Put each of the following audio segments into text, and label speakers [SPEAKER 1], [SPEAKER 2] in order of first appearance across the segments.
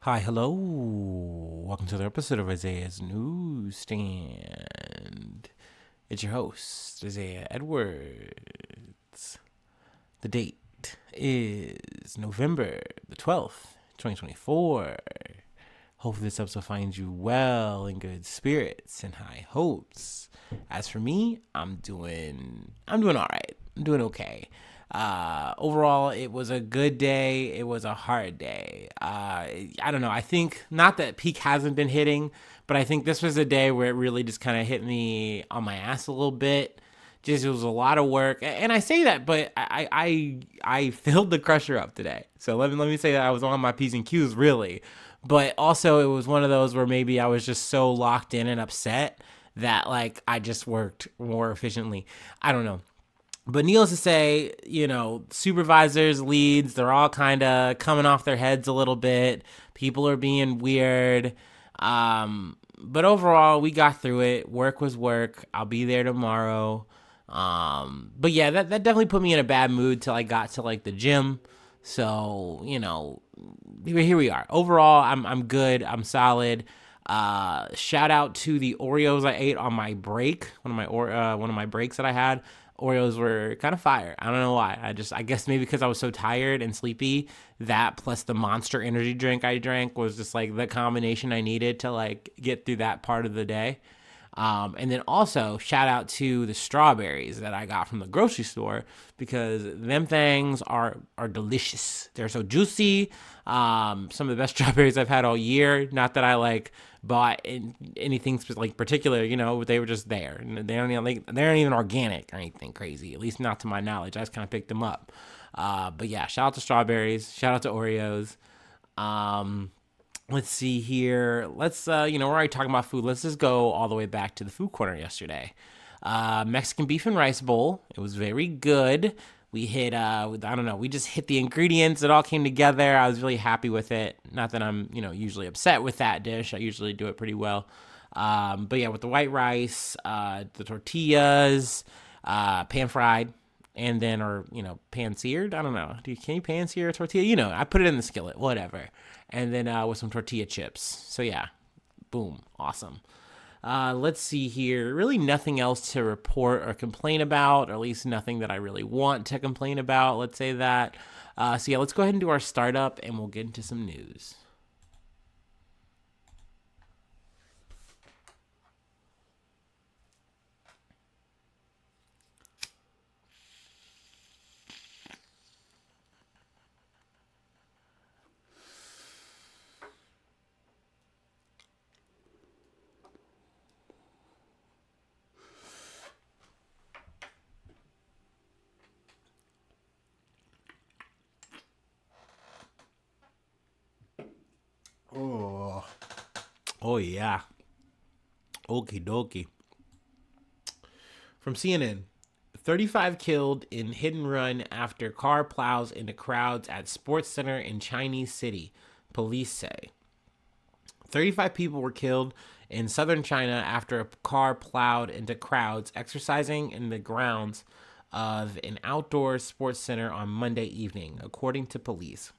[SPEAKER 1] Hi, hello. Welcome to the episode of Isaiah's Newsstand. It's your host, Isaiah Edwards. The date is November the 12th, 2024. Hopefully this episode finds you well, in good spirits and high hopes. As for me, I'm doing all right. I'm doing okay. Overall, it was a good day. It was a hard day. I don't know. I think not that peak hasn't been hitting, but I think this was a day where it really just kind of hit me on my ass a little bit. Just it was a lot of work, and I say that, but I filled the crusher up today. So let me say that I was on my p's and q's really, but also it was one of those where maybe I was just so locked in and upset that like I just worked more efficiently. I don't know. But needless to say, supervisors, leads, they're all kind of coming off their heads a little bit. People are being weird. But overall, we got through it. Work was work. I'll be there tomorrow. But yeah, that definitely put me in a bad mood till I got to like the gym. So, here we are. Overall, I'm good. I'm solid. Shout out to the Oreos I ate on my break. One of my breaks that I had. Oreos were kind of fire. I don't know why. I guess maybe because I was so tired and sleepy, that plus the Monster energy drink I drank was just like the combination I needed to like get through that part of the day. And then also shout out to the strawberries that I got from the grocery store because them things are delicious. They're so juicy. Some of the best strawberries I've had all year. Not that I like bought anything like particular, they were just there. They aren't even organic or anything crazy. At least not to my knowledge. I just kind of picked them up. But yeah, shout out to strawberries. Shout out to Oreos. Let's see here. We're already talking about food. Let's just go all the way back to the food corner yesterday. Mexican beef and rice bowl. It was very good. We hit, I don't know, we just hit the ingredients. It all came together. I was really happy with it. Not that I'm, usually upset with that dish. I usually do it pretty well. But yeah, with the white rice, the tortillas, pan fried, and then, or, pan seared. I don't know. Can you pan sear a tortilla? I put it in the skillet, whatever. And then with some tortilla chips. So yeah, boom, awesome. Let's see here. Really nothing else to report or complain about, or at least nothing that I really want to complain about. Let's say that. So yeah, let's go ahead and do our startup and we'll get into some news. Oh, oh yeah. Okie dokie. From CNN, 35 killed in hit and run after car plows into crowds at sports center in Chinese city, police say. 35 people were killed in southern China after a car plowed into crowds exercising in the grounds of an outdoor sports center on Monday evening, according to police.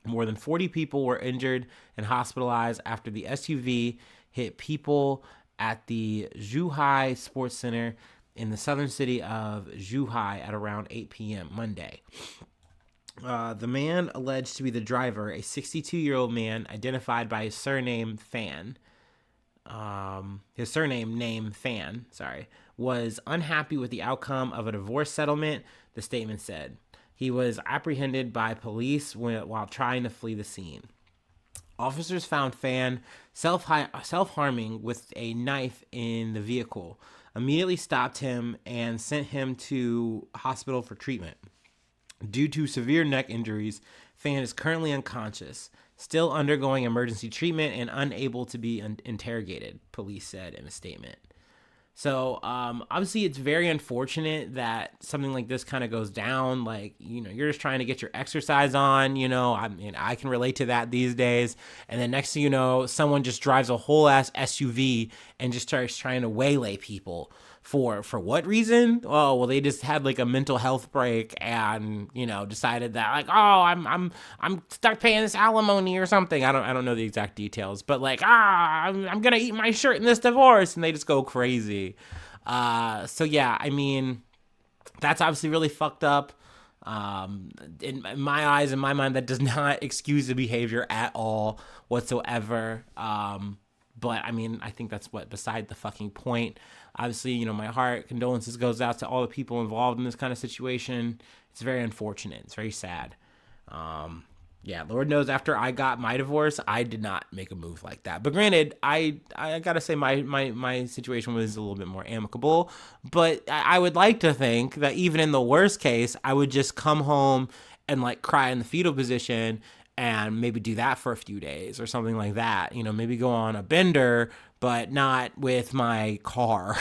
[SPEAKER 1] More than 40 people were injured and hospitalized after the SUV hit people at the Zhuhai Sports Center in the southern city of Zhuhai at around 8 p.m. Monday. The man alleged to be the driver, a 62-year-old man identified by his surname Fan. Was unhappy with the outcome of a divorce settlement, the statement said. He was apprehended by police while trying to flee the scene. Officers found Fan self-harming with a knife in the vehicle, immediately stopped him, and sent him to hospital for treatment. Due to severe neck injuries, Fan is currently unconscious, still undergoing emergency treatment and unable to be interrogated, police said in a statement. So obviously it's very unfortunate that something like this kind of goes down. Like, you're just trying to get your exercise on, I can relate to that these days. And then next thing you know, someone just drives a whole ass SUV and just starts trying to waylay people For what reason? Oh, well, they just had like a mental health break and, decided that like, oh, I'm stuck paying this alimony or something. I don't know the exact details, but like, I'm gonna eat my shirt in this divorce, and they just go crazy. So yeah, I mean, that's obviously really fucked up. In my eyes, in my mind, that does not excuse the behavior at all whatsoever. But I mean, I think that's beside the fucking point. Obviously, my heart condolences goes out to all the people involved in this kind of situation. It's very unfortunate. It's very sad. Yeah, Lord knows after I got my divorce, I did not make a move like that. But granted, I gotta say my situation was a little bit more amicable. But I would like to think that even in the worst case, I would just come home and like cry in the fetal position and maybe do that for a few days or something like that. Maybe go on a bender, but not with my car.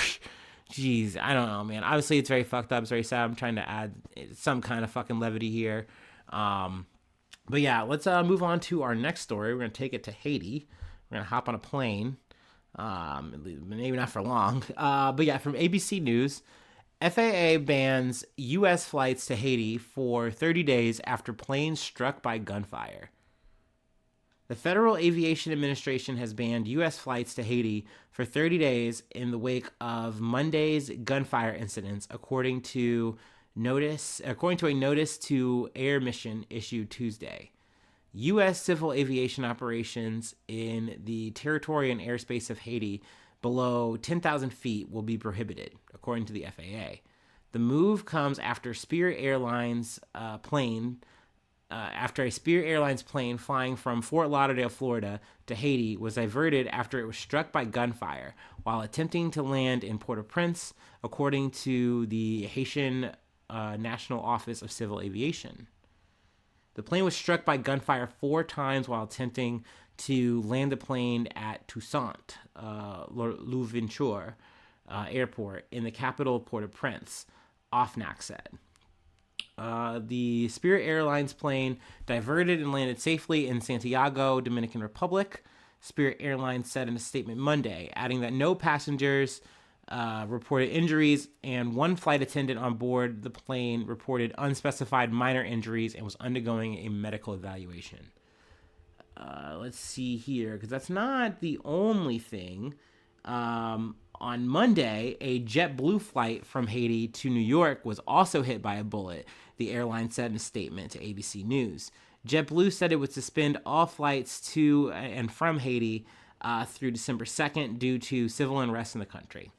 [SPEAKER 1] Jeez, I don't know, man. Obviously, it's very fucked up. It's very sad. I'm trying to add some kind of fucking levity here. But yeah, let's move on to our next story. We're going to take it to Haiti. We're going to hop on a plane. Maybe not for long. But yeah, from ABC News, FAA bans U.S. flights to Haiti for 30 days after plane struck by gunfire. The Federal Aviation Administration has banned U.S. flights to Haiti for 30 days in the wake of Monday's gunfire incidents, according to a notice to Air Mission issued Tuesday. U.S. civil aviation operations in the territory and airspace of Haiti below 10,000 feet will be prohibited, according to the FAA. The move comes after Spirit Airlines plane flying from Fort Lauderdale, Florida to Haiti was diverted after it was struck by gunfire while attempting to land in Port-au-Prince, according to the Haitian National Office of Civil Aviation. The plane was struck by gunfire 4 times while attempting to land the plane at Toussaint Louverture Airport in the capital of Port-au-Prince, OFNAC said. The Spirit Airlines plane diverted and landed safely in Santiago, Dominican Republic, Spirit Airlines said in a statement Monday, adding that no passengers reported injuries, and one flight attendant on board the plane reported unspecified minor injuries and was undergoing a medical evaluation. Let's see here, because that's not the only thing. On Monday, a JetBlue flight from Haiti to New York was also hit by a bullet, the airline said in a statement to ABC News. JetBlue said it would suspend all flights to and from Haiti through December 2nd due to civil unrest in the country.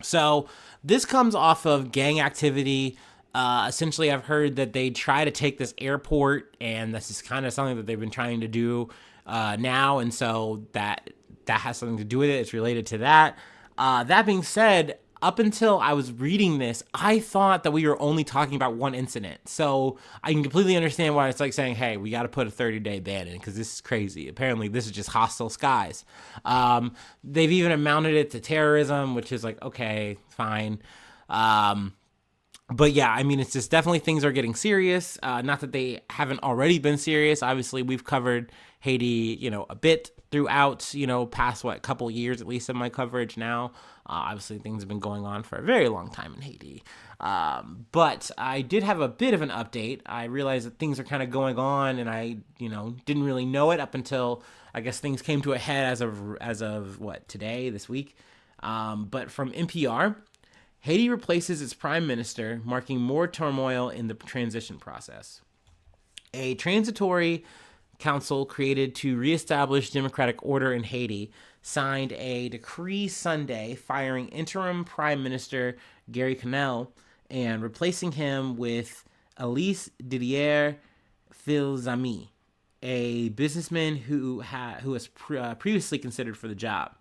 [SPEAKER 1] So this comes off of gang activity. Essentially, I've heard that they try to take this airport, and this is kind of something that they've been trying to do now, and so that has something to do with it. It's related to that. That being said, up until I was reading this, I thought that we were only talking about one incident. So I can completely understand why it's like saying, hey, we got to put a 30-day ban in because this is crazy. Apparently, this is just hostile skies. They've even amounted it to terrorism, which is like, okay, fine. But yeah, I mean, it's just definitely things are getting serious. Not that they haven't already been serious. Obviously, we've covered Haiti, a bit throughout, past couple years, at least in my coverage now. Obviously, things have been going on for a very long time in Haiti. But I did have a bit of an update. I realized that things are kind of going on, and I, didn't really know it up until, I guess, things came to a head as of today, this week. But from NPR, Haiti replaces its prime minister, marking more turmoil in the transition process. A transitory council created to reestablish democratic order in Haiti signed a decree Sunday firing interim Prime Minister Gary Connell and replacing him with Elise Didier Filzami, a businessman who was previously considered for the job.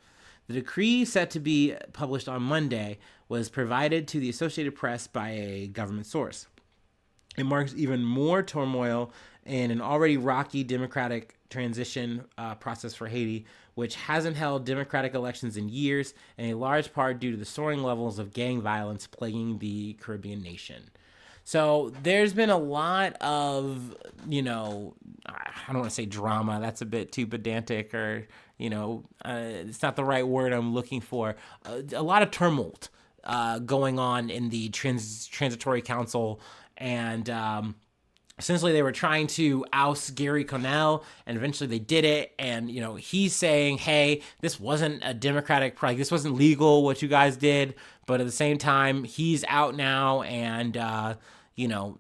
[SPEAKER 1] The decree, set to be published on Monday, was provided to the Associated Press by a government source. It marks even more turmoil in an already rocky democratic transition process for Haiti, which hasn't held democratic elections in years, in a large part due to the soaring levels of gang violence plaguing the Caribbean nation. So there's been a lot of, I don't want to say drama. That's a bit too pedantic, or, it's not the right word I'm looking for. A lot of tumult going on in the transitory council, and essentially they were trying to oust Gary Connell, and eventually they did it. And he's saying, hey, this wasn't a democratic, like, this wasn't legal what you guys did, but at the same time he's out now, and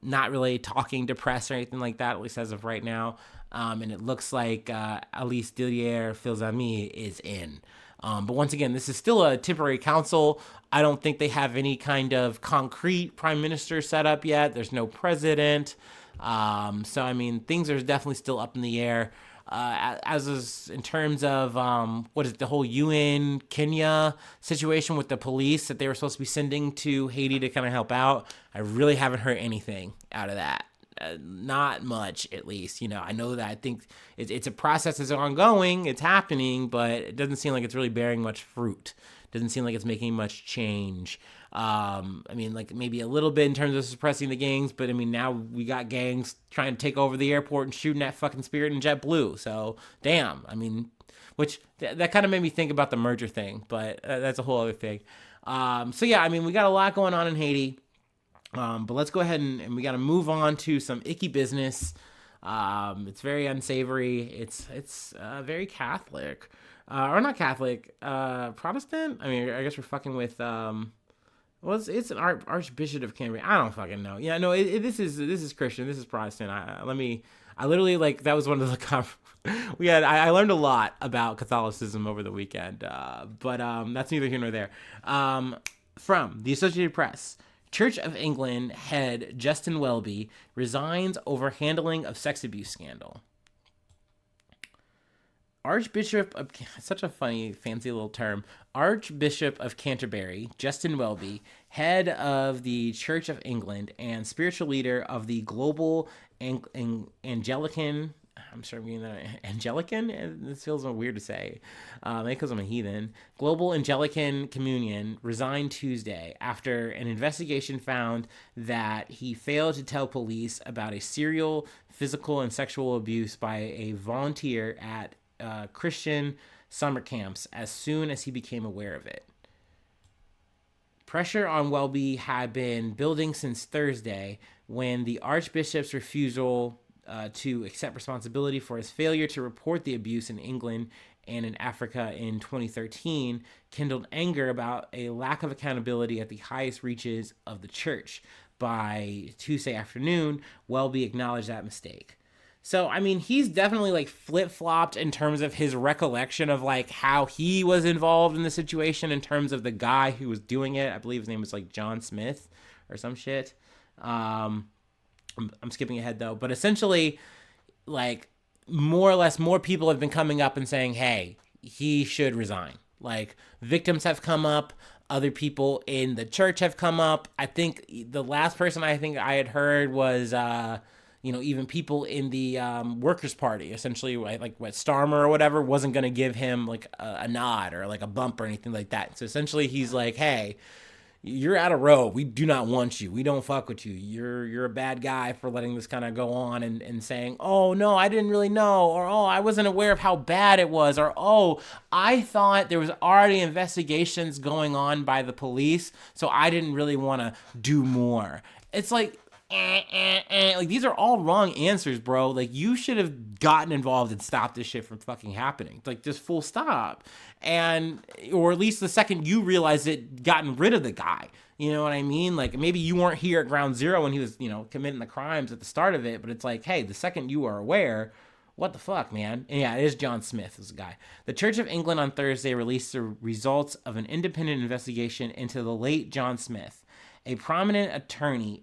[SPEAKER 1] not really talking to press or anything like that, at least as of right now. And it looks like Alice Dillier-Filzami is in. But once again, this is still a temporary council. I don't think they have any kind of concrete prime minister set up yet. There's no president. So, I mean, things are definitely still up in the air. As is in terms of the whole UN Kenya situation with the police that they were supposed to be sending to Haiti to kind of help out. I really haven't heard anything out of that. Not much, at least. I know that I think it's a process that's ongoing, it's happening, but it doesn't seem like it's really bearing much fruit. Doesn't seem like it's making much change. I mean, like, maybe a little bit in terms of suppressing the gangs, but I mean, now we got gangs trying to take over the airport and shooting at fucking Spirit and JetBlue. So, damn. I mean, which that kind of made me think about the merger thing, but that's a whole other thing. So yeah, I mean, we got a lot going on in Haiti. But let's go ahead and we got to move on to some icky business. It's very unsavory. It's very Catholic, or not Catholic, Protestant. I mean, I guess we're fucking with it's an Archbishop of Canterbury. I don't fucking know. Yeah, no, this is Christian. This is Protestant. I literally, like, that was one of the I learned a lot about Catholicism over the weekend. But that's neither here nor there. From the Associated Press. Church of England head Justin Welby resigns over handling of sex abuse scandal. Archbishop of, such a funny, fancy little term, Archbishop of Canterbury, Justin Welby, head of the Church of England and spiritual leader of the global Anglican, I'm sure I'm getting that, Anglican? This feels weird to say, maybe because I'm a heathen. Global Anglican Communion resigned Tuesday after an investigation found that he failed to tell police about a serial physical and sexual abuse by a volunteer at Christian summer camps as soon as he became aware of it. Pressure on Welby had been building since Thursday when the Archbishop's refusal to accept responsibility for his failure to report the abuse in England and in Africa in 2013 kindled anger about a lack of accountability at the highest reaches of the church. By Tuesday afternoon, Welby acknowledged that mistake. So, I mean, he's definitely, like, flip-flopped in terms of his recollection of, like, how he was involved in the situation in terms of the guy who was doing it. I believe his name was, like, John Smith or some shit. I'm skipping ahead, though. But essentially, like, more or less, more people have been coming up and saying, hey, he should resign. Like, victims have come up. Other people in the church have come up. I think the last person I had heard was, even people in the Workers' Party, essentially, like what Starmer or whatever, wasn't going to give him, like, a nod or, like, a bump or anything like that. So essentially, he's like, hey, you're out of row. We do not want you. We don't fuck with you. You're a bad guy for letting this kind of go on and saying, oh, no, I didn't really know, or, oh, I wasn't aware of how bad it was, or, oh, I thought there was already investigations going on by the police, so I didn't really want to do more. It's like, like, these are all wrong answers, bro. Like, you should have gotten involved and stopped this shit from fucking happening. Like, just full stop. Or at least the second you realized it, gotten rid of the guy. You know what I mean? Like, maybe you weren't here at ground zero when he was, committing the crimes at the start of it, but it's like, hey, the second you are aware, what the fuck, man? And yeah, it is John Smith, this guy. The Church of England on Thursday released the results of an independent investigation into the late John Smith, a prominent attorney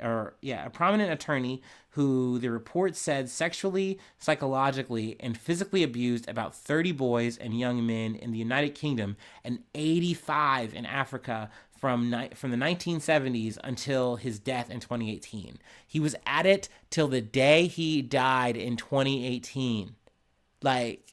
[SPEAKER 1] who the report said sexually, psychologically, and physically abused about 30 boys and young men in the United Kingdom and 85 in Africa from the 1970s until his death in 2018. He was at it till the day he died in 2018. Like,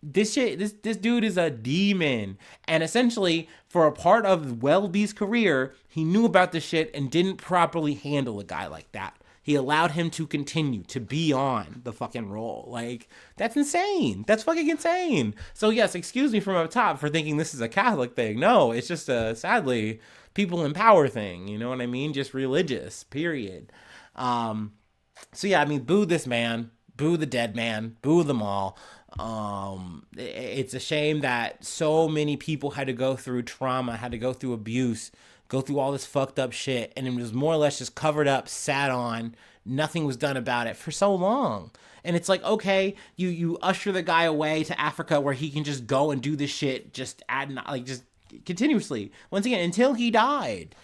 [SPEAKER 1] this dude is a demon. And essentially, for a part of Welby's career, he knew about this shit and didn't properly handle a guy like that. He allowed him to continue to be on the fucking roll. Like, that's insane. That's fucking insane. So yes, excuse me from up top for thinking this is a Catholic thing. No, it's just a, sadly, people in power thing. You know what I mean? Just religious, period. So yeah, I mean, boo this man, boo the dead man, boo them all. It's a shame that so many people had to go through trauma, had to go through abuse, go through all this fucked up shit, and it was more or less just covered up, sat on. Nothing was done about it for so long. And it's like, okay, you usher the guy away to Africa where he can just go and do this shit just just continuously. Once again, until he died.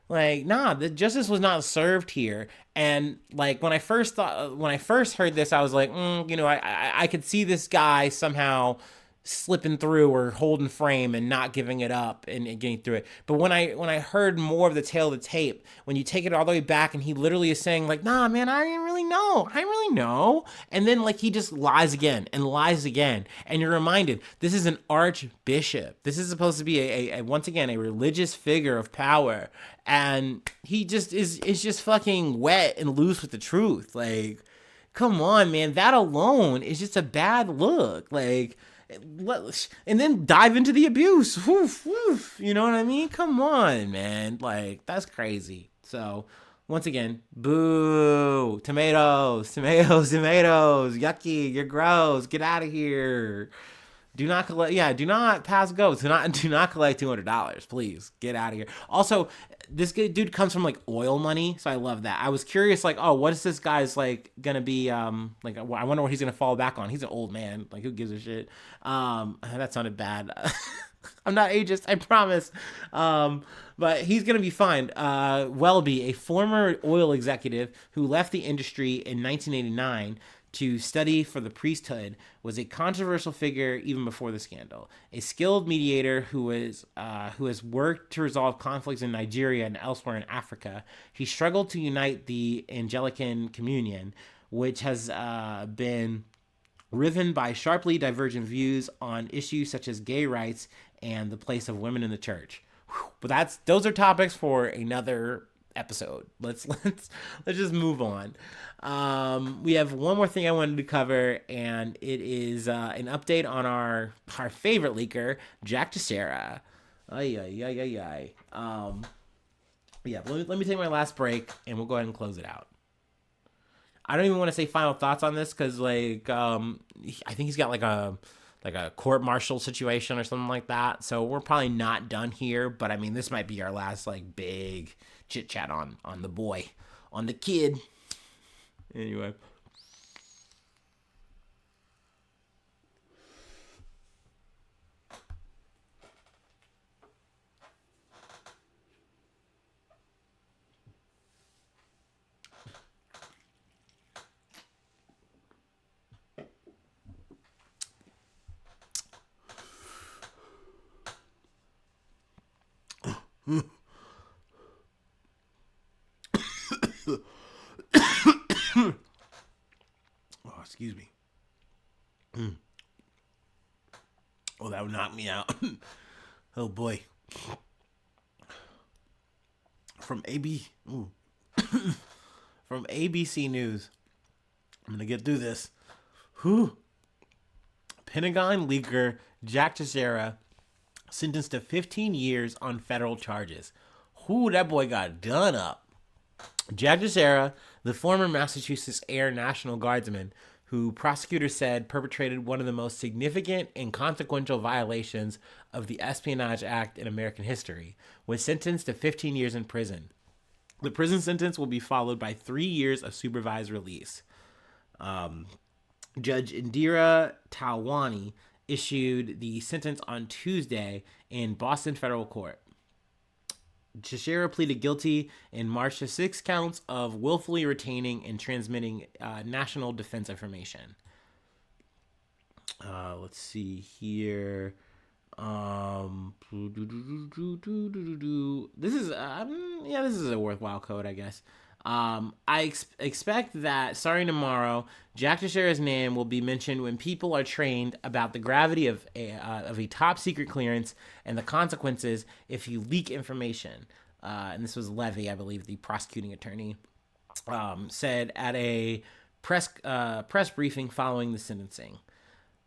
[SPEAKER 1] Like, nah, the justice was not served here. And like when I first heard this, I was like, I could see this guy somehow slipping through or holding frame and not giving it up and getting through it. But when I heard more of the tale of the tape, when you take it all the way back and he literally is saying like, nah, man, I didn't really know. And then like he just lies again and lies again. And you're reminded, this is an archbishop. This is supposed to be a once again, a religious figure of power. And he just is just fucking wet and loose with the truth. Like, come on, man. That alone is just a bad look. Like, and then dive into the abuse. Woof, woof. You know what I mean? Come on, man. Like, that's crazy. So, once again, boo. Tomatoes. Yucky. You're gross. Get out of here. Do not collect. Yeah, do not pass go. Do not collect $200. Please get out of here. Also, this dude comes from like oil money, so I love that. I was curious, like, oh, what is this guy's like gonna be? Like, I wonder what he's gonna fall back on. He's an old man. Like, who gives a shit? That sounded bad. I'm not ageist, I promise. But he's gonna be fine. Welby, a former oil executive who left the industry in 1989 to study for the priesthood, was a controversial figure even before the scandal. A skilled mediator who has worked to resolve conflicts in Nigeria and elsewhere in Africa, he struggled to unite the Anglican Communion, which has been riven by sharply divergent views on issues such as gay rights and the place of women in the church. But those are topics for another episode. Let's just move on. We have one more thing I wanted to cover, and it is an update on our favorite leaker, Jack Teixeira. Yeah. Let me take my last break, and we'll go ahead and close it out. I don't even want to say final thoughts on this because, like, I think he's got like a court martial situation or something like that. So we're probably not done here. But I mean, this might be our last like big chit chat on the boy, on the kid. Anyway. Oh, excuse me. Oh, that would knock me out. Oh boy. From from ABC News. I'm gonna get through this. Pentagon leaker Jack Teixeira sentenced to 15 years on federal charges. That boy got done up. Jack Teixeira, the former Massachusetts Air National Guardsman, who prosecutors said perpetrated one of the most significant and consequential violations of the Espionage Act in American history, was sentenced to 15 years in prison. The prison sentence will be followed by 3 years of supervised release. Judge Indira Talwani issued the sentence on Tuesday in Boston federal court. Teixeira pleaded guilty in March to 6 counts of willfully retaining and transmitting national defense information. Let's see here. This is a worthwhile code, I guess. I expect that starting tomorrow, Jack Teixeira's name will be mentioned when people are trained about the gravity of a top secret clearance and the consequences if you leak information. And this was Levy, I believe, the prosecuting attorney. said at a press briefing following the sentencing.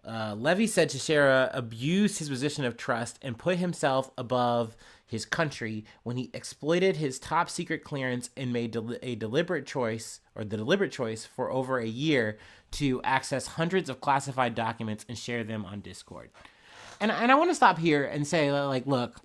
[SPEAKER 1] Levy said Teixeira abused his position of trust and put himself above his country when he exploited his top secret clearance and made a deliberate choice, or the deliberate choice, for over a year to access hundreds of classified documents and share them on Discord. And I want to stop here and say, like, look,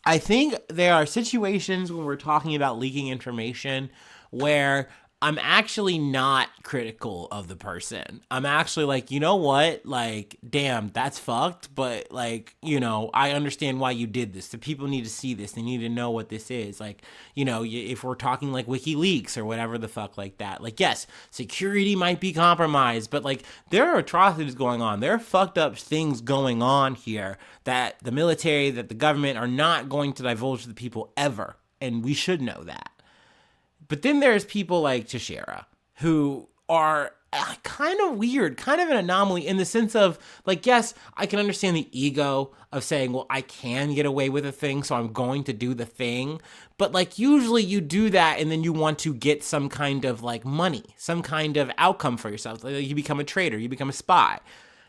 [SPEAKER 1] I think there are situations when we're talking about leaking information where I'm actually not critical of the person. I'm actually like, you know what? Like, damn, that's fucked. But, like, I understand why you did this. The people need to see this. They need to know what this is. Like, if we're talking like WikiLeaks or whatever the fuck like that. Like, yes, security might be compromised, but, like, there are atrocities going on. There are fucked up things going on here that the military, that the government are not going to divulge to the people ever. And we should know that. But then there's people like Teixeira who are kind of weird, kind of an anomaly in the sense of, like, yes, I can understand the ego of saying, well, I can get away with a thing, so I'm going to do the thing. But, like, usually you do that and then you want to get some kind of, like, money, some kind of outcome for yourself. Like, you become a traitor, you become a spy.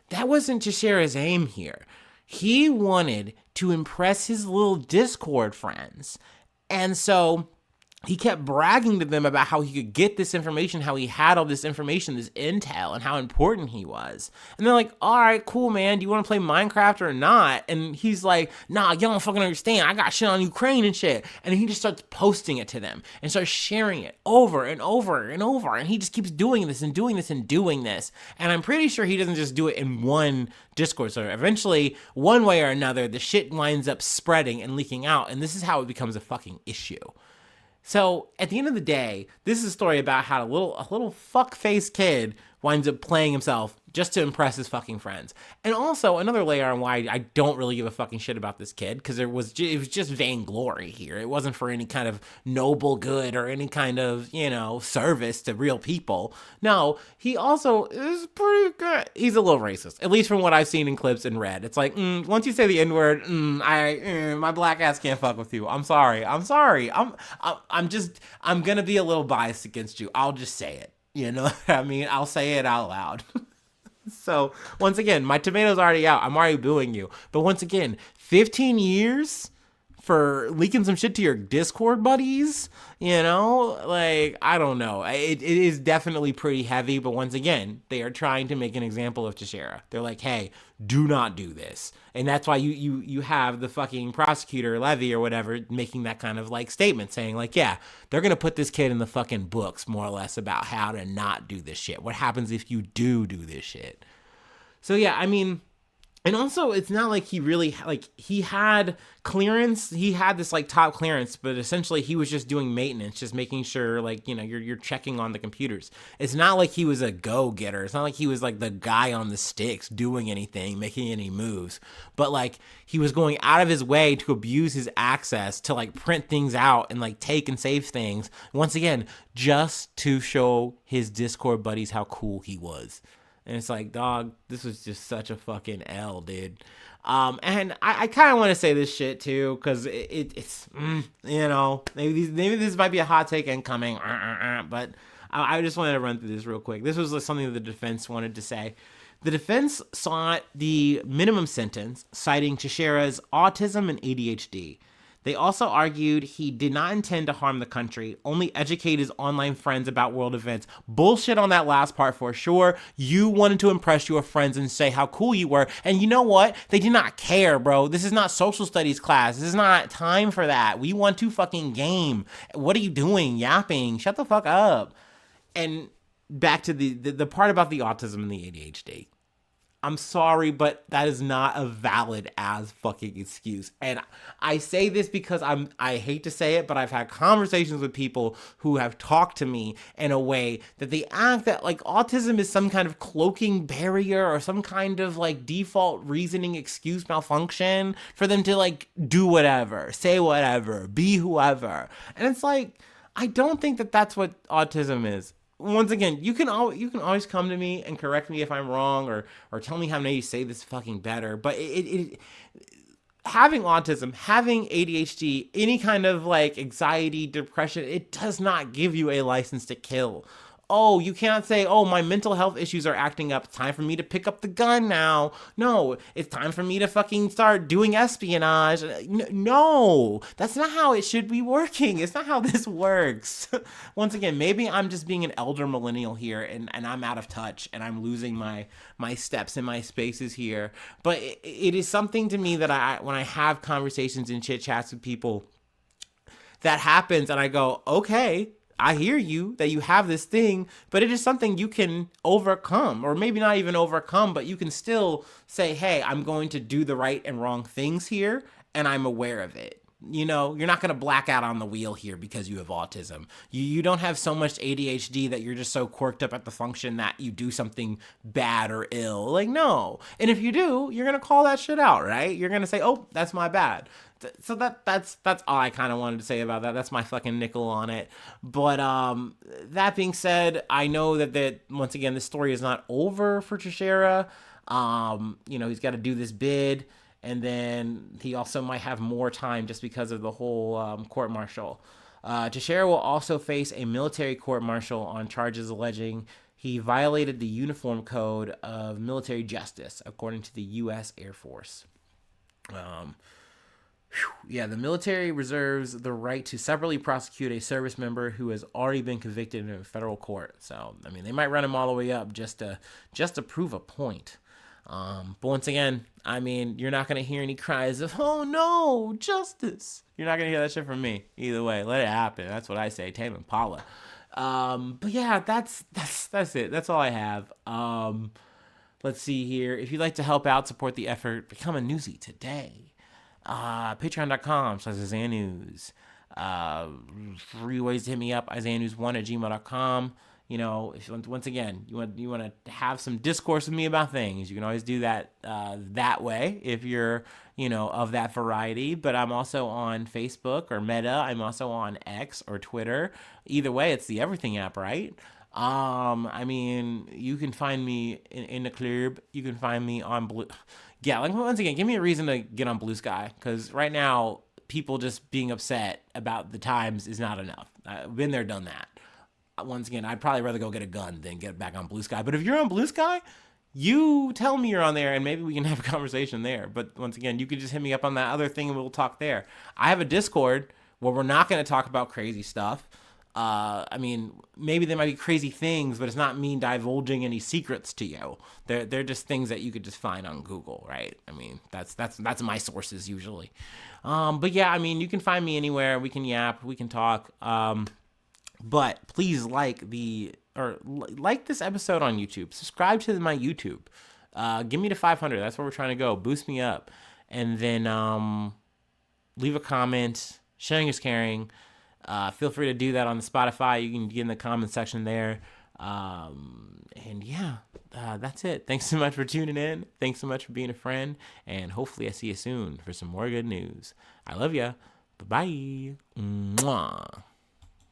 [SPEAKER 1] That wasn't Teixeira's aim here. He wanted to impress his little Discord friends. And so he kept bragging to them about how he could get this information, how he had all this information, this intel, and how important he was. And they're like, all right, cool, man. Do you want to play Minecraft or not? And he's like, nah, y'all don't fucking understand. I got shit on Ukraine and shit. And he just starts posting it to them and starts sharing it over and over and over. And he just keeps doing this and doing this and doing this. And I'm pretty sure he doesn't just do it in one Discord server. Eventually, one way or another, the shit winds up spreading and leaking out. And this is how it becomes a fucking issue. So at the end of the day, this is a story about how a little fuck-faced kid winds up playing himself just to impress his fucking friends. And also another layer on why I don't really give a fucking shit about this kid, because it was just vainglory here. It wasn't for any kind of noble good or any kind of, service to real people. No, he also is pretty good. He's a little racist, at least from what I've seen in clips and read. It's like, once you say the N-word, my black ass can't fuck with you. I'm sorry. I'm gonna be a little biased against you. I'll just say it. You know what I mean? I'll say it out loud. So, once again, my tomato's already out. I'm already booing you. But once again, 15 years for leaking some shit to your Discord buddies? Like, I don't know. It is definitely pretty heavy, but once again, they are trying to make an example of Teixeira. They're like, hey, do not do this. And that's why you have the fucking prosecutor, Levy or whatever, making that kind of, like, statement saying, like, yeah, they're going to put this kid in the fucking books, more or less, about how to not do this shit. What happens if you do this shit? So, yeah, I mean, and also, it's not like he really, like, he had clearance. He had this, like, top clearance, but essentially he was just doing maintenance, just making sure, like, you're checking on the computers. It's not like he was a go-getter. It's not like he was, like, the guy on the sticks doing anything, making any moves. But, like, he was going out of his way to abuse his access to, like, print things out and, like, take and save things. Once again, just to show his Discord buddies how cool he was. And it's like, dog, this was just such a fucking L, dude. And I kind of want to say this shit, too, because it's maybe this might be a hot take incoming, but I just wanted to run through this real quick. This was something that the defense wanted to say. The defense sought the minimum sentence, citing Teixeira's autism and ADHD. They also argued he did not intend to harm the country, only educate his online friends about world events. Bullshit on that last part for sure. You wanted to impress your friends and say how cool you were. And you know what? They did not care, bro. This is not social studies class. This is not time for that. We want to fucking game. What are you doing? Yapping. Shut the fuck up. And back to the part about the autism and the ADHD. I'm sorry, but that is not a valid as fucking excuse. And I say this because I hate to say it, but I've had conversations with people who have talked to me in a way that they act that, like, autism is some kind of cloaking barrier or some kind of, like, default reasoning excuse malfunction for them to, like, do whatever, say whatever, be whoever. And it's like, I don't think that that's what autism is. Once again, you can always come to me and correct me if I'm wrong or tell me how maybe you say this fucking better. But having autism, having ADHD, any kind of like anxiety, depression, it does not give you a license to kill. Oh, you can't say, oh, my mental health issues are acting up. It's time for me to pick up the gun now. No, it's time for me to fucking start doing espionage. No, that's not how it should be working. It's not how this works. Once again, maybe I'm just being an elder millennial here and I'm out of touch and I'm losing my steps and my spaces here. But it is something to me that when I have conversations and chit chats with people, that happens and I go, okay, I hear you that you have this thing, but it is something you can overcome, or maybe not even overcome, but you can still say, hey, I'm going to do the right and wrong things here, and I'm aware of it. You know, you're not going to black out on the wheel here because you have autism. You don't have so much ADHD that you're just so quirked up at the function that you do something bad or ill. Like, no. And if you do, you're going to call that shit out, right? You're going to say, oh, that's my bad. So that's all I kind of wanted to say about that. That's my fucking nickel on it. But that being said, I know that once again, this story is not over for Teixeira. You know, he's got to do this bid. And then he also might have more time just because of the whole court-martial. Teixeira will also face a military court-martial on charges alleging he violated the Uniform Code of Military Justice, according to the U.S. Air Force. The military reserves the right to separately prosecute a service member who has already been convicted in a federal court. So, I mean, they might run him all the way up just to prove a point. But once again, I mean, you're not going to hear any cries of, oh no, justice. You're not going to hear that shit from me. Either way, let it happen. That's what I say, Tame Impala. But yeah, that's it. That's all I have. Let's see here. If you'd like to help out, support the effort, become a newsie today. Patreon.com/Isaiah News. 3 ways to hit me up, IsaiahNews1@gmail.com. You know, if once again you want to have some discourse with me about things, you can always do that that way if you're, you know, of that variety. But I'm also on Facebook or Meta. I'm also on X or Twitter. Either way, it's the everything app, right? I mean, you can find me in the club. You can find me on Blue. Yeah, like once again, give me a reason to get on Blue Sky, because right now people just being upset about the times is not enough. I've been there, done that. Once again, I'd probably rather go get a gun than get back on Blue Sky. But if you're on Blue Sky, you tell me you're on there and maybe we can have a conversation there. But once again, you could just hit me up on that other thing and we'll talk there. I have a Discord where we're not going to talk about crazy stuff. I mean, maybe there might be crazy things, but it's not me divulging any secrets to you. They're just things that you could just find on Google, right? I mean, that's my sources usually. But yeah, I mean, you can find me anywhere. We can yap, we can talk. But please like this episode on YouTube. Subscribe to my YouTube. Give me to 500. That's where we're trying to go. Boost me up. And then leave a comment. Sharing is caring. Feel free to do that on the Spotify. You can get in the comment section there. And yeah, that's it. Thanks so much for tuning in. Thanks so much for being a friend. And hopefully I see you soon for some more good news. I love ya. Bye-bye. Mwah.